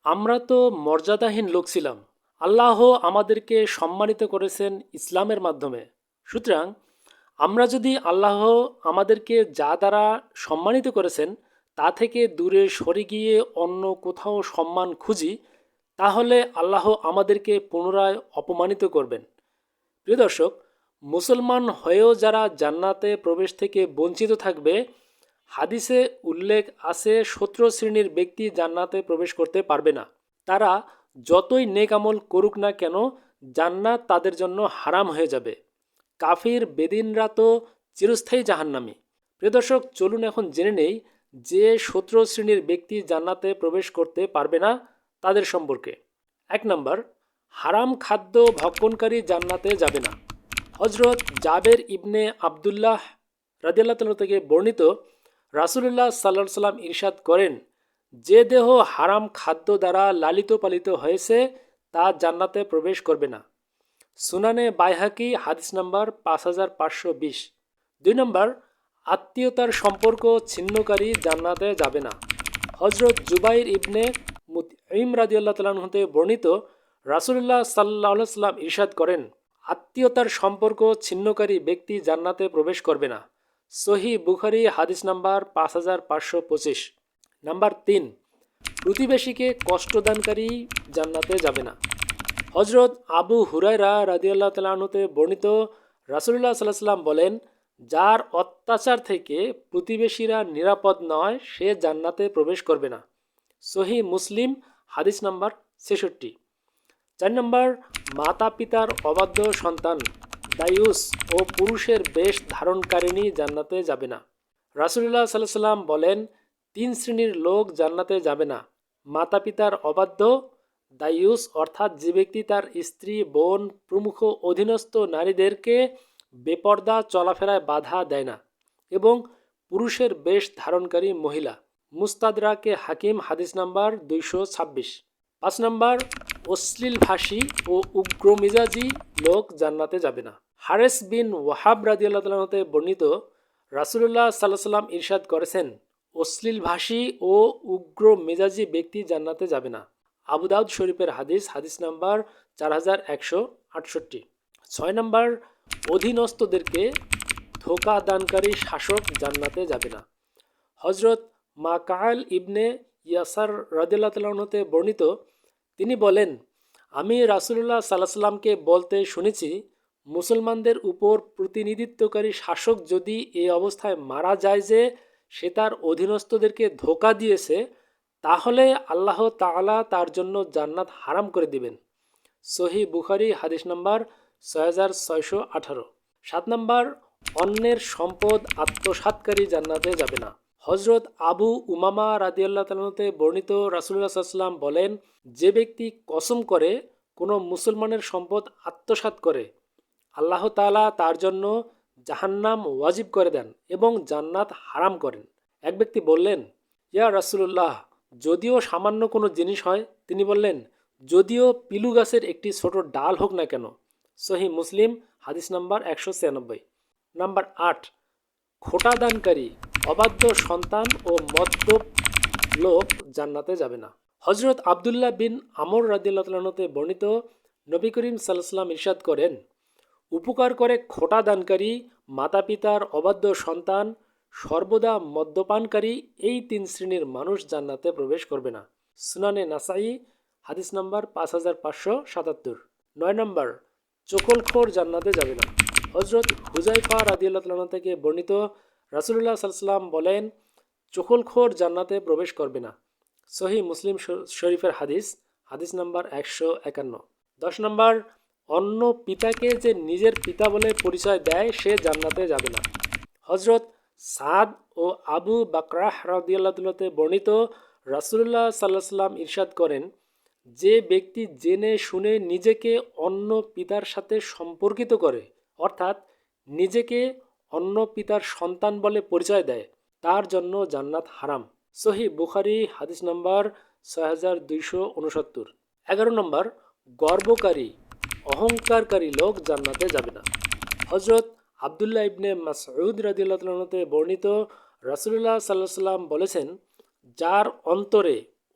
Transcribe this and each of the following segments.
আমরা তো মর্যাদাহীন লোক ছিলাম। আল্লাহ আমাদেরকে সম্মানিত করেছেন ইসলামের মাধ্যমে। সুতরাং আমরা যদি আল্লাহ আমাদেরকে যা দ্বারা সম্মানিত করেছেন তা থেকে দূরে সরে গিয়ে অন্য কোথাও সম্মান খুঁজি, তাহলে আল্লাহ আমাদেরকে পুনরায় অপমানিত করবেন। প্রিয় দর্শক, মুসলমান হয়েও যারা জান্নাতে প্রবেশ থেকে বঞ্চিত থাকবে, হাদিসে উল্লেখ আছে 17 শ্রেণীর ব্যক্তি জান্নাতে প্রবেশ করতে পারবে না। তারা যতই নেক আমল করুক না কেন, জান্নাত তাদের জন্য হারাম হয়ে যাবে। কাফির বেদিনরা তো চিরস্থায়ী জাহান্নামী। প্রিয় দর্শক, চলুন এখন জেনে নেই যে 17 শ্রেণীর ব্যক্তি জান্নাতে প্রবেশ করতে পারবে না তাদের সম্পর্কে। 1 নম্বর, হারাম খাদ্য ভক্ষণকারী জান্নাতে যাবে না। হজরত জাবের ইবনে আবদুল্লাহ রাদিয়াল্লাহু তাআলা থেকে বর্ণিত, রাসূলুল্লাহ সাল্লাল্লাহু আলাইহি সাল্লাম ইরশাদ করেন, যে দেহ হারাম খাদ্য দ্বারা লালিত পালিত হয়েছে তা জান্নাতে প্রবেশ করবে না। সুনানে বাইহাকি, হাদিস নাম্বার 5520। 2 নম্বর, আত্মীয়তার সম্পর্ক ছিন্নকারী জান্নাতে যাবে না। হজরত জুবাইর ইবনে মুতঈম রাদিয়াল্লাহু তাআলা হতে বর্ণিত, রাসূলুল্লাহ সাল্লাল্লাহু আলাইহি সাল্লাম ইরশাদ করেন, আত্মীয়তার সম্পর্ক ছিন্নকারী ব্যক্তি জান্নাতে প্রবেশ করবে না। সহিহ বুখারী, হাদিস নাম্বার 5525। নাম্বার 3, প্রতিবেশীকে কষ্টদানকারী জান্নাতে যাবে না। হজরত আবু হুরায়রা রাদিয়াল্লাহু তাআলা আনহুতে বর্ণিত, রাসূলুল্লাহ সাল্লাল্লাহু আলাইহি সাল্লাম বলেন, যার অত্যাচার থেকে প্রতিবেশীরা নিরাপদ নয় সে জান্নাতে প্রবেশ করবে না। সহিহ মুসলিম, হাদিস নাম্বার 66। 4 নম্বর, মাতা পিতার অবাধ্য সন্তান, দায়ুস ও পুরুষের বেশ ধারণকারিণী জান্নাতে যাবে না। রাসূলুল্লাহ সাল্লাল্লাহু আলাইহি সাল্লাম বলেন, 3 শ্রেণীর লোক জান্নাতে যাবে না: মাতা পিতার অবাধ্য, দায়ুস অর্থাৎ যে ব্যক্তি তার স্ত্রী, বোন প্রমুখ অধীনস্থ নারীদেরকে বেপর্দা চলাফেরায় বাধা দেয় না, এবং পুরুষের বেশ ধারণকারী মহিলা। মুস্তাদরাকে হাকিম, হাদিস নাম্বার 226। 5 নম্বর, অশ্লীল ভাষী ও উগ্রমিজাজি লোক জান্নাতে যাবে না। হারেস বিন ওয়াহাব রাদিয়াল্লাহু তাআলা হতে বর্ণিত, রাসূলুল্লাহ সাল্লাল্লাহু আলাইহি সাল্লাম ইরশাদ করেছেন, অশ্লীল ভাষী ও উগ্র মেজাজি ব্যক্তি জান্নাতে যাবে না। আবু দাউদ শরীফের হাদিস, হাদিস নাম্বার 4168। 6 নম্বর, অধীনস্থদেরকে ধোঁকা দানকারী শাসক জান্নাতে যাবে না। হজরত মাকাল ইবনে ইয়াসার রাদিয়াল্লাহু তাআলা হতে বর্ণিত, তিনি বলেন, আমি রাসূলুল্লাহ সাল্লাল্লাহু আলাইহি সাল্লামকে বলতে শুনেছি, মুসলমানদের উপর প্রতিনিধিত্বকারী শাসক যদি এই অবস্থায় মারা যায় যে সে তার অধীনস্থদেরকে ধোঁকা দিয়েছে, তাহলে আল্লাহ তাআলা তার জন্য জান্নাত হারাম করে দিবেন। সহিহ বুখারী, হাদিস নাম্বার 6618। 7 নম্বর, অন্যের সম্পদ আত্মসাৎকারী জান্নাতে যাবে না। হজরত আবু উমামা রাদিয়াল্লাহু তাআলা হতে বর্ণিত, রাসূলুল্লাহ সাল্লাল্লাহু আলাইহি ওয়াসাল্লাম বলেন, যে ব্যক্তি কসম করে কোনো মুসলমানের সম্পদ আত্মসাৎ করে, আল্লাহ তাআলা তার জন্য জাহান্নাম ওয়াজিব করে দেন এবং জান্নাত হারাম করেন। এক ব্যক্তি বললেন, ইয়া রাসূলুল্লাহ, যদিও সামান্য কোনো জিনিস হয়? তিনি বললেন, যদিও পিলু গাছের একটি ছোট ডাল হোক না কেন। সহিহ মুসলিম, হাদিস নাম্বার 196। নাম্বার 8, খোটা দানকারী, অবাধ্য সন্তান ও মদ্যপ লোক জান্নাতে যাবে না। হজরত আবদুল্লাহ বিন আমর রাদিয়াল্লাহু তাআলা হতে বর্ণিত, নবী করিম সাল্লাল্লাহু আলাইহি ওয়াসাল্লাম ইরশাদ করেন, উপকার করে খোটা দানকারী, মাতা পিতার অবাধ্য সন্তান, সর্বদা মদ্যপানকারী, এই 3 শ্রেণীর মানুষ জান্নাতে প্রবেশ করবে না। সুনানে নাসাই, হাদিস নাম্বার 5577। 9 নম্বর, চকলখোর জান্নাতে যাবে না। হজরত হুজাইফা রাদিয়াল্লাহু তাআলা থেকে বর্ণিত, রাসূলুল্লাহ সাল্লাল্লাহু আলাইহি ওয়াসাল্লাম বলেন, চকলখোর জান্নাতে প্রবেশ করবে না। সহিহ মুসলিম শরীফের হাদিস, হাদিস নাম্বার 151। 10 নম্বর, অন্য পিতাকে যে নিজের পিতা বলে পরিচয় দেয় সে জান্নাতে যাবে না। হজরত সাদ ও আবু বাকরাহ রাদিয়াল্লাহু তাআলা তে বর্ণিত, রাসূলুল্লাহ সাল্লাল্লাহু আলাইহি ওয়াসাল্লাম ইরশাদ করেন, যে ব্যক্তি জেনে শুনে নিজেকে অন্য পিতার সাথে সম্পর্কিত করে, অর্থাৎ নিজেকে অন্য পিতার সন্তান বলে পরিচয় দেয়, তার জন্য জান্নাত হারাম। সহিহ বুখারী, হাদিস নাম্বার 6269। 11 নম্বর, গর্বকারী, অহংকারকারী লোক জান্নাতে যাবে না। হজরত আবদুল্লাহ ইবনে মাসউদ রাদিয়াল্লাহু তাআলা হতে বর্ণিত, রাসূলুল্লাহ সাল্লাল্লাহু আলাইহি ওয়াসাল্লাম বলেছেন, যার অন্তরে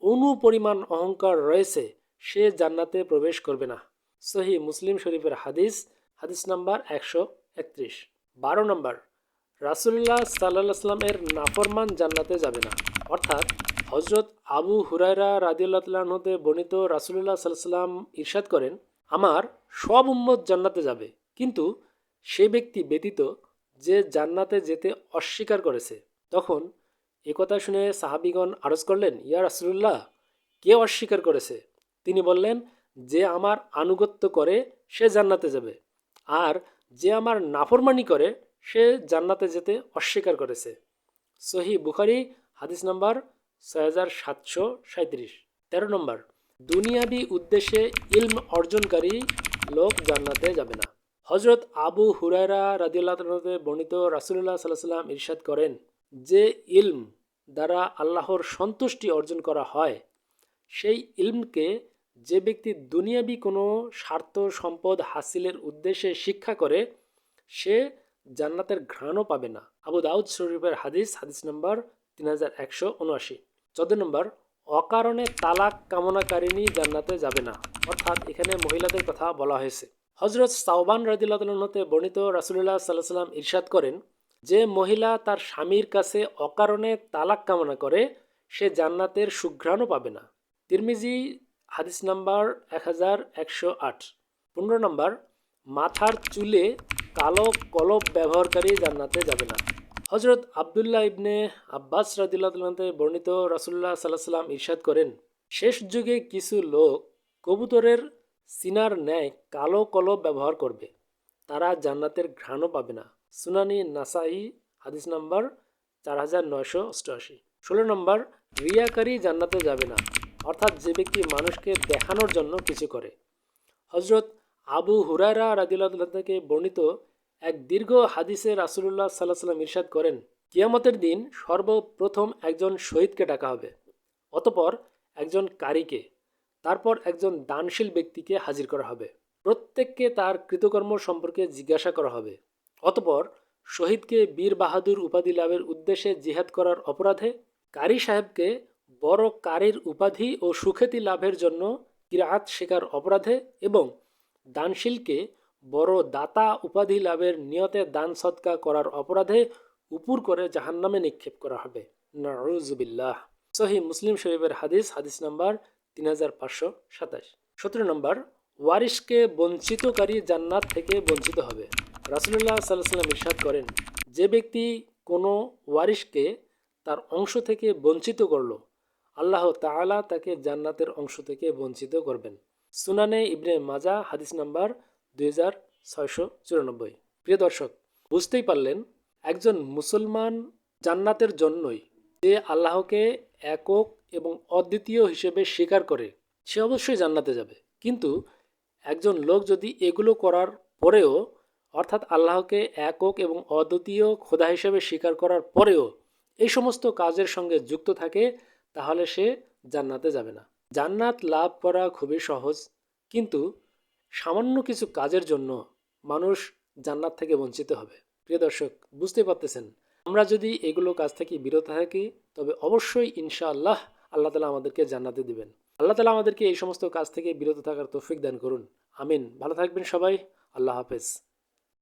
অণু পরিমাণ অহংকার রয়েছে সে জান্নাতে প্রবেশ করবে না। সহিহ মুসলিম শরীফের হাদিস, হাদিস নাম্বার 131। 12 নম্বর, রাসূলুল্লাহ সাল্লাল্লাহু সাল্লামের নাফরমান জান্নাতে যাবে না। অর্থাৎ হজরত আবু হুরায়রা রাদিয়াল্লাহু তাআলা আনহু হতে বর্ণিত, রাসূলুল্লাহ সাল্লাল্লাহু আলাইহি সাল্লাম ইরশাদ করেন, আমার সব উম্মত জান্নাতে যাবে, কিন্তু সে ব্যক্তি ব্যতীত যে জান্নাতে যেতে অস্বীকার করেছে। তখন একথা শুনে সাহাবীগণ আরজ করলেন, ইয়া রাসূলুল্লাহ, কে অস্বীকার করেছে? তিনি বললেন, যে আমার আনুগত্য করে সে জান্নাতে যাবে, আর যে আমার নাফরমানি করে সে জান্নাতে যেতে অস্বীকার করেছে। সহিহ বুখারী, হাদিস নাম্বার 6737। 13 নম্বর, দুনিয়াবি উদ্দেশ্যে ইলম অর্জনকারী লোক জান্নাতে যাবে না। হজরত আবু হুরায়রা রাদিয়াল্লাহু তাআলা হতে বর্ণিত, রাসূলুল্লাহ সাল্লাল্লাহু আলাইহি ওয়াসাল্লাম ইরশাদ করেন, যে ইলম দ্বারা আল্লাহর সন্তুষ্টি অর্জন করা হয়, সেই ইলমকে যে ব্যক্তি দুনিয়াবি কোনো স্বার্থ সম্পদ হাসিলের উদ্দেশ্যে শিক্ষা করে সে জান্নাতের ঘ্রাণও পাবে না। আবু দাউদ শরীফের হাদিস, হাদিস নম্বর 3179। 14 নম্বর, অকারণে তালাক কামনাকারিনী জান্নাতে যাবে না। অর্থাৎ এখানে মহিলাদের কথা বলা হয়েছে। হজরত সাওবান রাদিয়াল্লাহু তাআলা হতে বর্ণিত, রাসূলুল্লাহ সাল্লাল্লাহু আলাইহি ওয়াসাল্লাম ইরশাদ করেন, যে মহিলা তার স্বামীর কাছে অকারণে তালাক কামনা করে সে জান্নাতের সুঘ্রাণও পাবে না। তিরমিজি, হাদিস নাম্বার 1108। 15 নম্বর, মাথার চুলে কালো কলব ব্যবহারকারী জান্নাতে যাবে না। হজরত আবদুল্লাহ ইবনে আব্বাস রাদিয়াল্লাহু তাআলা হতে বর্ণিত, রাসূলুল্লাহ সাল্লাল্লাহু আলাইহি ওয়াসাল্লাম ইরশাদ করেন, শেষ যুগে কিছু লোক কবুতরের সিনার ন্যায় কালো কলব ব্যবহার করবে, তারা জান্নাতের ঘ্রাণও পাবে না। সুনানি নাসাই, হাদিস নাম্বার 4988। 16 নম্বর, রিয়াকারী জান্নাতে যাবে না। অর্থাৎ যে ব্যক্তি মানুষকে দেখানোর জন্য কিছু করে। হজরত আবু হুরায়রা রাদিয়াল্লাহু তাআলা থেকে বর্ণিত এক দীর্ঘ হাদিসে রাসূলুল্লাহ সাল্লাল্লাহু আলাইহি ওয়াসাল্লাম ইরশাদ করেন, কিয়ামতের দিন সর্বপ্রথম একজন শহীদকে ডাকা হবে, অতঃপর একজন কারীকে, তারপর একজন দানশীল ব্যক্তিকে হাজির করা হবে। প্রত্যেককে তার কৃতকর্ম সম্পর্কে জিজ্ঞাসা করা হবে। অতঃপর শহীদকে বীর বাহাদুর উপাধি লাভের উদ্দেশ্যে জিহাদ করার অপরাধে, কারি সাহেবকে বড় কারির উপাধি ও সুখ্যাতি লাভের জন্য কিরাআত শেখার অপরাধে, এবং দানশীলকে বড় দাতা উপাধি লাভের নিয়তে দান সদকা করার অপরাধে উপুর করে জাহান্নামে নিক্ষেপ করা হবে। নাউযুবিল্লাহ। সহিহ মুসলিম শরীফের হাদিস, হাদিস নাম্বার 3527। 17 নম্বর, ওয়ারিশকে বঞ্চিতকারী জান্নাত থেকে বঞ্চিত হবে। রাসূলুল্লাহ সাল্লাল্লাহু আলাইহি ওয়াসাল্লাম ইরশাদ করেন, যে ব্যক্তি কোনো ওয়ারিশকে তার অংশ থেকে বঞ্চিত করল, আল্লাহ তাআলা তাকে জান্নাতের অংশ থেকে বঞ্চিত করবেন। সুনানে ইবনে মাজা, হাদিস নাম্বার 2694। প্রিয় দর্শক, বুঝতেই পারলেন, একজন মুসলমান জান্নাতের জন্যই, যে আল্লাহকে একক এবং অদ্বিতীয় হিসেবে স্বীকার করে সে অবশ্যই জান্নাতে যাবে। কিন্তু একজন লোক যদি এগুলো করার পরেও, অর্থাৎ আল্লাহকে একক এবং অদ্বিতীয় খোদা হিসেবে স্বীকার করার পরেও এই সমস্ত কাজের সঙ্গে যুক্ত থাকে, তাহলে সে জান্নাতে যাবে না। জান্নাত লাভ করা খুবই সহজ, কিন্তু সামান্য কিছু কাজের জন্য মানুষ জান্নাত থেকে বঞ্চিত হবে। প্রিয় দর্শক, বুঝতে পারতেছেন, আমরা যদি এগুলো কাজ থেকে বিরত থাকি তবে অবশ্যই ইনশাআল্লাহ আল্লাহ তাআলা আমাদেরকে জান্নাতে দিবেন। আল্লাহ তাআলা আমাদেরকে এই সমস্ত কাজ থেকে বিরত থাকার তৌফিক দান করুন। আমিন। ভালো থাকবেন সবাই। আল্লাহ হাফেজ।